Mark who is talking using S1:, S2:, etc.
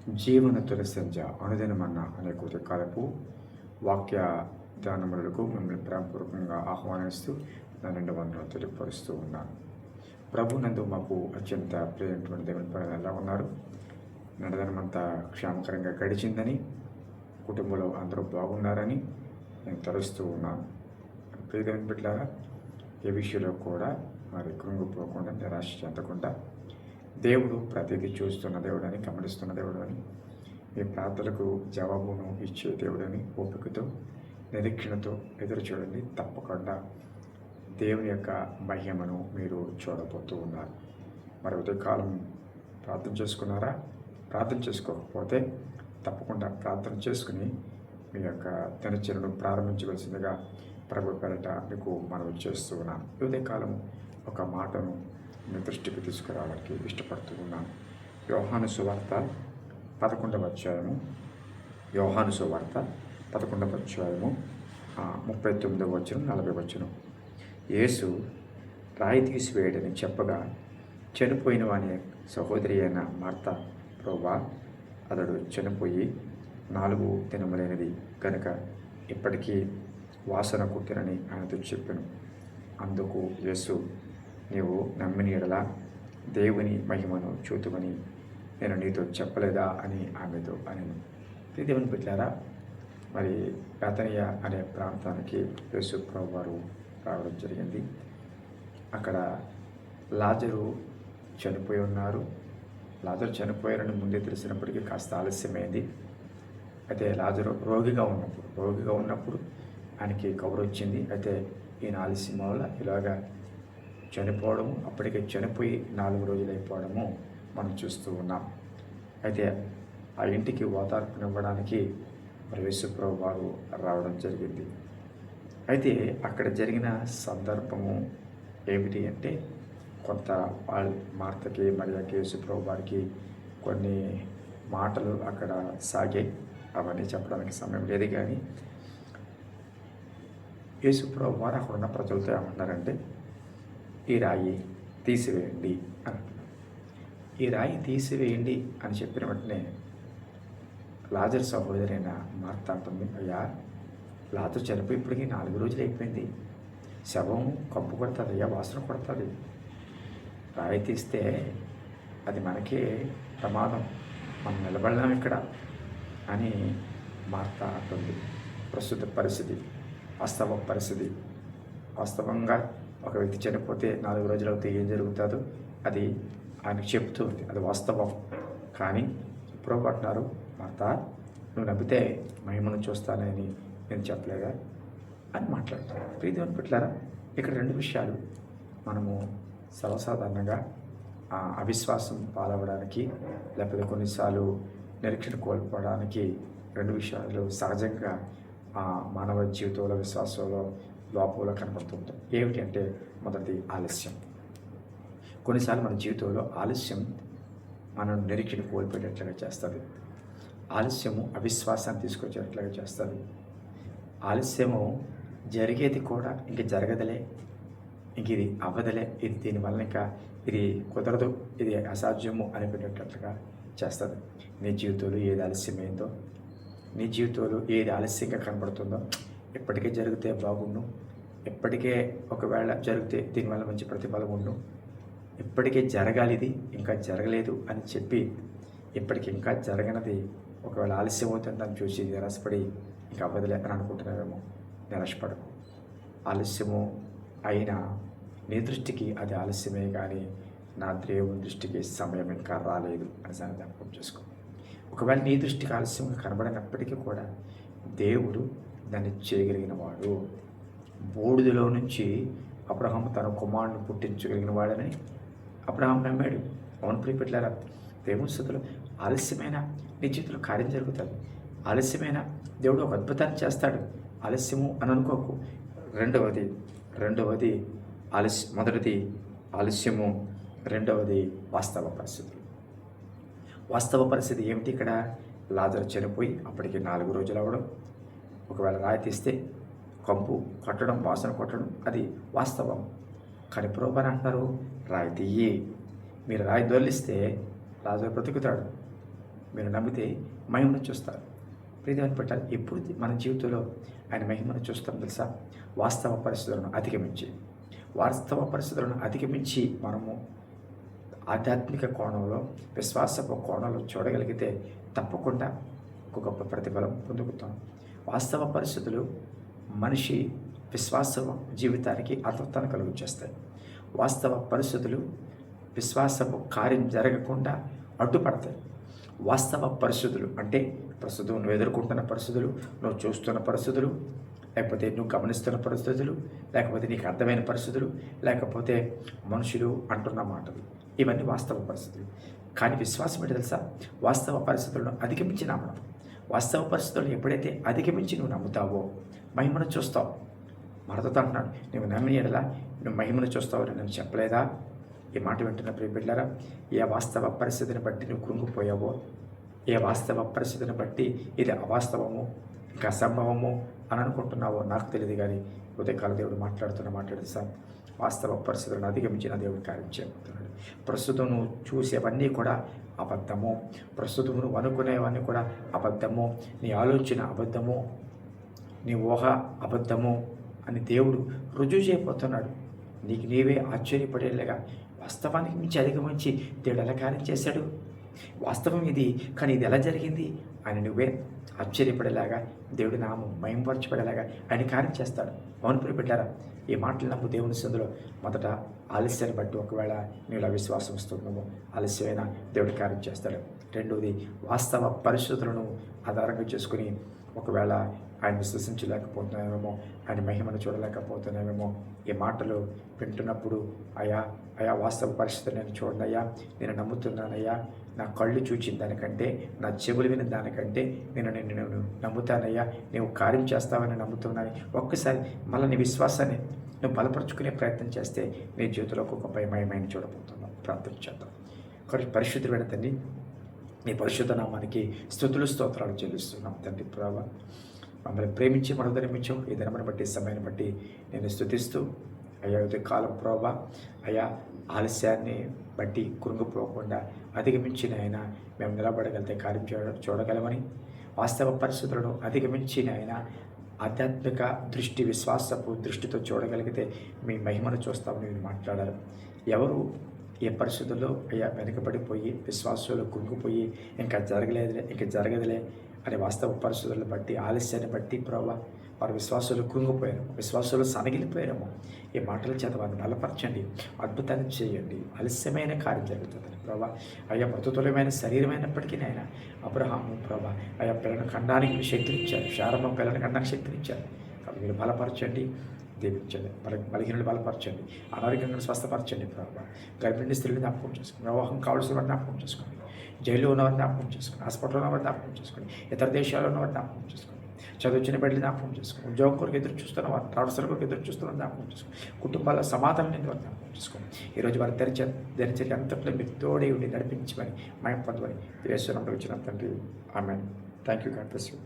S1: జీవన తొలి సంధ్య అనుదినమన్న అనే కాలపు వాక్య ధ్యానములకు మిమ్మల్ని ప్రేమపూర్వకంగా ఆహ్వానిస్తూ నా నిండు వందనలు తెలియపరుస్తూ ఉన్నాను. ప్రభునందు మాకు అత్యంత ప్రియమైనటువంటి దేవుని పనులు ఎలా ఉన్నారు? నడదనమంతా క్షేమకరంగా గడిచిందని, కుటుంబంలో అందరూ బాగున్నారని నేను తలుస్తూ ఉన్నాను. ప్రియదేవుని బిడ్డలారా, ఏ విషయంలో కూడా మరి కృంగిపోకుండా, నిరాశ చెందకుండా దేవుడు ప్రతిదీ చూస్తున్న దేవుడని, గమనిస్తున్న దేవుడని, మీ ప్రార్థనలకు జవాబును ఇచ్చే దేవుడని ఓపికతో, నిరీక్షణతో ఎదురు చూడండి. తప్పకుండా దేవుని యొక్క మహిమను మీరు చూడబోతూ ఉన్నారు. మరి ఉదయకాలం ప్రార్థన చేసుకున్నారా? ప్రార్థన చేసుకోకపోతే తప్పకుండా ప్రార్థన చేసుకుని మీ యొక్క దినచర్యను ప్రారంభించవలసిందిగా ప్రభు పేరట మీకు మనవి చేస్తూ ఉన్నాను. ఉదయకాలం ఒక మాటను మీ దృష్టికి తీసుకురావడానికి ఇష్టపడుతూ ఉన్నాను. యోహాను సువార్త 11వ అధ్యాయము, యోహాను సువార్త 11వ అధ్యాయము 39వ వచనం, 40వ వచనం. యేసు రాయి తీసివేయడని చెప్పగా చనిపోయిన వాని సహోదరి అయిన మార్త, ప్రభువా, అతడు చనిపోయి 4 దినములైనది కనుక ఇప్పటికీ వాసన కుట్టినని ఆయనతో చెప్పాను. అందుకు యేసు, నీవు నమ్మిన ఎడల దేవుని మహిమను చూతుమని నేను నీతో చెప్పలేదా అని ఆమెతో అనెను. దేవుని బిడ్డలారా, మరి బేతనియ అనే ప్రాంతానికి యేసు ప్రభువారు రావడం జరిగింది. అక్కడ లాజరు చనిపోయి ఉన్నారు. లాజరు చనిపోయారని ముందే తెలిసినప్పటికీ కాస్త ఆలస్యమైంది. అయితే లాజరు రోగిగా ఉన్నప్పుడు ఆయనకి కబురు వచ్చింది. అయితే ఈయన ఆలస్యం వల్ల ఇలాగా చనిపోవడము, అప్పటికే చనిపోయి 4 రోజులు అయిపోవడము మనం చూస్తూ ఉన్నాం. అయితే ఆ ఇంటికి ఓదార్పునివ్వడానికి మరి యేసుప్రభు వారు రావడం జరిగింది. అయితే అక్కడ జరిగిన సందర్భము ఏమిటి అంటే, కొంత మార్తకి మరియకి యేసుప్రభు వారికి కొన్ని మాటలు అక్కడ సాగాయి. అవన్నీ చెప్పడానికి సమయం లేదు. కానీ యేసుప్రభు వారు అక్కడ ఉన్న ప్రజలతో ఏమంటున్నారంటే, ఈ రాయి తీసివేయండి అని అంటున్నారు. ఈ రాయి తీసివేయండి అని చెప్పిన వెంటనే లాజరు సహోదరైన మార్త అంటుంది, అయ్యా, లాజరు చనిపోయి ఇప్పటికీ 4 రోజులు అయిపోయింది. శవం కంపు కొడుతుంది, అయ్యా, వాసన కొడుతుంది. రాయి తీస్తే అది మనకే ప్రమాదం, మనం నిలబడలేం ఇక్కడ అని మార్త అంటుంది. ప్రస్తుత పరిస్థితి, వాస్తవ పరిస్థితి, వాస్తవంగా ఒక వ్యక్తి చనిపోతే 4 రోజులు అవుతే ఏం జరుగుతుందో అది ఆయనకు చెప్తూ ఉంది. అది వాస్తవం. కానీ ప్రభు అంటున్నారు, మార్త, నువ్వు నమ్మితే మహిమను చూస్తానని నేను చెప్పలేదా అని మాట్లాడతాను. ప్రియదేవుని బిడ్డలారా, ఇక్కడ 2 విషయాలు మనము సర్వసాధారణంగా అవిశ్వాసం పాలవడానికి, లేకపోతే కొన్నిసార్లు నిరీక్షణ కోల్పోవడానికి 2 విషయాలు సహజంగా మానవ జీవితంలో, విశ్వాసంలో లోపంలో కనబడుతుంటాయి. ఏమిటి అంటే, మొదటిది ఆలస్యం. కొన్నిసార్లు మన జీవితంలో ఆలస్యం మనం నిరీక్షణ కోల్పోయేటట్లుగా చేస్తుంది. ఆలస్యము అవిశ్వాసాన్ని తీసుకొచ్చేట్లుగా చేస్తుంది. ఆలస్యము జరిగేది కూడా ఇంక జరగదలే, ఇంక ఇది అవ్వదలే, ఇది దీనివల్ల ఇంకా ఇది కుదరదు, ఇది అసాధ్యము అనిపెట్టేటట్లుగా చేస్తుంది. నీ జీవితంలో ఏది ఆలస్యమైందో, నీ జీవితంలో ఏది ఆలస్యంగా కనబడుతుందో, ఎప్పటికే జరిగితే బాగుండు, ఎప్పటికే ఒకవేళ జరిగితే దీనివల్ల మంచి ప్రతిఫలం ఉండు, ఇప్పటికే జరగాలి, ఇది ఇంకా జరగలేదు అని చెప్పి ఇప్పటికి ఇంకా జరగనది ఒకవేళ ఆలస్యం అవుతుందని చూసి నిరాశపడి ఇంకా అవ్వదులే అని అనుకుంటున్నావేమో. నిరాశపడకు. ఆలస్యము అయినా నీ దృష్టికి అది ఆలస్యమే, కానీ నా దేవుని దృష్టికి సమయం ఇంకా రాలేదు అని జ్ఞాపకం చేసుకో. ఒకవేళ నీ దృష్టికి ఆలస్యంగా కనబడినప్పటికీ కూడా దేవుడు దాన్ని చేయగలిగిన వాడు. బూడిదలో నుంచి అబ్రహాము తన కుమారుని పుట్టించగలిగిన వాడని అబ్రహాం నమ్మాడు. అవును ప్రియపెట్టారా, దేవుని స్థుతులు, ఆలస్యమైన నీ జీవితంలో కార్యం జరుగుతుంది. ఆలస్యమైన దేవుడు ఒక అద్భుతాన్ని చేస్తాడు. ఆలస్యము అని అనుకోకు. రెండవది మొదటిది ఆలస్యము, రెండవది వాస్తవ పరిస్థితులు. వాస్తవ పరిస్థితి ఏమిటి? ఇక్కడ లాజరు చనిపోయి అప్పటికి 4 రోజులు అవ్వడం, ఒకవేళ రాయి తీస్తే కంపు కొట్టడం, వాసన కొట్టడం, అది వాస్తవం. కానీ ప్రభువు అంటున్నారు, రాయి తీయి. మీరు రాయి దొర్లిస్తే లాజరు బ్రతుకుతాడు. మీరు నమ్మితే మహిమను చూస్తారు. ప్రియమైన పెట్టాలి, ఎప్పుడు మన జీవితంలో ఆయన మహిమను చూస్తాం తెలుసా? వాస్తవ పరిస్థితులను అధిగమించి మనము ఆధ్యాత్మిక కోణంలో, విశ్వాసపు కోణంలో చూడగలిగితే తప్పకుండా ఒక గొప్ప ప్రతిఫలం పొందుకుతాం. వాస్తవ పరిస్థితులు మనిషి విశ్వాస జీవితానికి అర్థాన్ని కలుగజేస్తాయి. వాస్తవ పరిస్థితులు విశ్వాసపు కార్యం జరగకుండా అడ్డుపడతాయి. వాస్తవ పరిస్థితులు అంటే ప్రస్తుతం నువ్వు ఎదుర్కొంటున్న పరిస్థితులు, నువ్వు చూస్తున్న పరిస్థితులు, లేకపోతే నువ్వు గమనిస్తున్న పరిస్థితులు, లేకపోతే నీకు అర్థమైన పరిస్థితులు, లేకపోతే మనుషులు అంటున్న మాటలు, ఇవన్నీ వాస్తవ పరిస్థితులు. కానీ విశ్వాసం ఏంటి తెలుసా? వాస్తవ పరిస్థితులను అధిగమించి నమ్మడం. వాస్తవ పరిస్థితులను ఎప్పుడైతే అధిగమించి నువ్వు నమ్ముతావో మహిమను చూస్తావు. మరొకతో అంటున్నాడు, నువ్వు నమ్మిన ఎడల నువ్వు మహిమను చూస్తావని నేను చెప్పలేదా? ఈ మాట వింటున్న ప్రియ బిడ్డలారా, ఏ వాస్తవ పరిస్థితిని బట్టి నువ్వు కృంగిపోయావో, ఏ వాస్తవ పరిస్థితిని బట్టి ఇది అవాస్తవము, ఇంకా అసంభవము అని అనుకుంటున్నావో నాకు తెలియదు. కానీ ఉదయకాల దేవుడు మాట్లాడుతూ సార్, వాస్తవ పరిస్థితులను అధిగమించిన దేవుడు కార్యం చేయబోతున్నాడు. ప్రస్తుతం నువ్వు చూసేవన్నీ కూడా అబద్ధము, ప్రస్తుతం నువ్వు అనుకునేవన్నీ కూడా అబద్ధము, నీ ఆలోచన అబద్ధము, నీ ఊహ అబద్ధము అని దేవుడు రుజువు చేయబోతున్నాడు. నీకు నీవే ఆశ్చర్యపడేలాగా వాస్తవానికి మించి అధిగమించి దేవుడు ఎలా కార్యం చేశాడు? వాస్తవం ఇది, కానీ ఇది ఎలా జరిగింది అని నువ్వే ఆశ్చర్యపడేలాగా, దేవుడి నామం మహిమపరచబడేలాగా ఆయన కార్యం చేస్తాడు. అవును ప్రియ బిడ్డారా, ఈ మాటలు నమ్ము దేవుని సందులో మొదట ఆలస్యాన్ని బట్టి ఒకవేళ నువ్వు ఇలా విశ్వాసం వస్తున్నావు, ఆలస్యమైన దేవుడి కార్యం చేస్తాడు. రెండవది, వాస్తవ పరిస్థితులను ఆధారంగా చేసుకుని ఒకవేళ ఆయన విశ్వసించలేకపోతున్నామేమో, ఆయన మహిమను చూడలేకపోతున్నామేమో, ఈ మాటలు వింటున్నప్పుడు అయా వాస్తవ పరిస్థితులు నేను చూడనయ్యా, నేను నమ్ముతున్నానయ్యా, నా కళ్ళు చూచిన దానికంటే, నా చెవులు విని దానికంటే నేను నమ్ముతానయ్యా, నీవు కార్యం చేస్తావని నమ్ముతున్నాను. ఒక్కసారి మళ్ళీ నీ విశ్వాసాన్ని నువ్వు బలపరుచుకునే ప్రయత్నం చేస్తే నీ జీవితంలో ఒక మహిమైన చూడబోతున్నావు. ప్రార్థన చేద్దాం. పరిశుద్ధుడైన తండ్రి, నీ పరిశుద్ధ నామానికి స్తుతులు స్తోత్రాలు చెల్లిస్తున్నాం తండ్రి. ప్రభావ మమ్మల్ని ప్రేమించి మనోదరించావు. ఈ దినమును బట్టి, సమయాన్ని బట్టి నేను స్తుతిస్తూ అయ్యా కాలం ప్రభావ, అయ్యా ఆలస్యాన్ని బట్టి కృంగిపోకుండా అధిగమించిన ఆయన మేము నిలబడగలిగితే కార్యం చూడగలమని, వాస్తవ పరిస్థితులను అధిగమించిన ఆయన ఆధ్యాత్మిక దృష్టి, విశ్వాసపు దృష్టితో చూడగలిగితే మీ మహిమను చూస్తామని మీరు మాట్లాడారు. ఎవరు ఏ పరిస్థితుల్లో అయ్యా వెనుకబడిపోయి విశ్వాసంలో కృంగిపోయి ఇంకా జరగదులే అనే వాస్తవ పరిస్థితులను బట్టి, ఆలస్యాన్ని బట్టి ప్రభావ వారు విశ్వాసాలు కృంగిపోయారు, విశ్వాసాలు సనగిలిపోయారేమో, ఈ మాటల చేత వారిని బలపరచండి, అద్భుతాన్ని చేయండి, ఆలస్యమైన కార్యం జరుగుతుందని ప్రభావ. అయ్యా మృతతుల్యమైన శరీరమైనప్పటికీ ఆయన అబ్రహాము ప్రభావ అయ్యా పిల్లలను ఖండానికి శక్తినిచ్చారు, శారమ్మ పిల్లలను ఖండానికి శక్తినిచ్చారు. కాబట్టి మీరు బలపరచండి, దీవించండి, బలహీనలు బలపరచండి, అనారోగ్యంగా స్వస్థపరచండి ప్రభావ. గర్భిణీ స్త్రీలు జ్ఞాపకం చేసుకోండి, వివాహం కావాల్సిన వారిని జ్ఞాపకం చేసుకోండి, జైల్లో ఉన్నవారిని జ్ఞాపకం చేసుకోండి, హాస్పిటల్లో ఉన్నవారిని జ్ఞాపకం చేసుకోండి, ఇతర దేశాల్లో ఉన్నవారిని జ్ఞాపకం చేసుకోండి, చదువుచిన బిడ్డలు జ్ఞాపకం చేసుకోండి, ఉద్యోగం కొరకు ఎదురు చూస్తున్న వారు, ట్రాన్స్ఫర్ కొరకు ఎదురు చూస్తున్న జ్ఞాపకం చేసుకోండి, కుటుంబాల సమాధానం వారు జ్ఞాపకం చేసుకోండి. ఈరోజు వారి దినచర్య అంతట్లో మీరు తోడే ఉండి నడిపించమని మయం పొందమని యేసు నామములో వచ్చిన తండ్రి. Amen. Thank you. God bless you.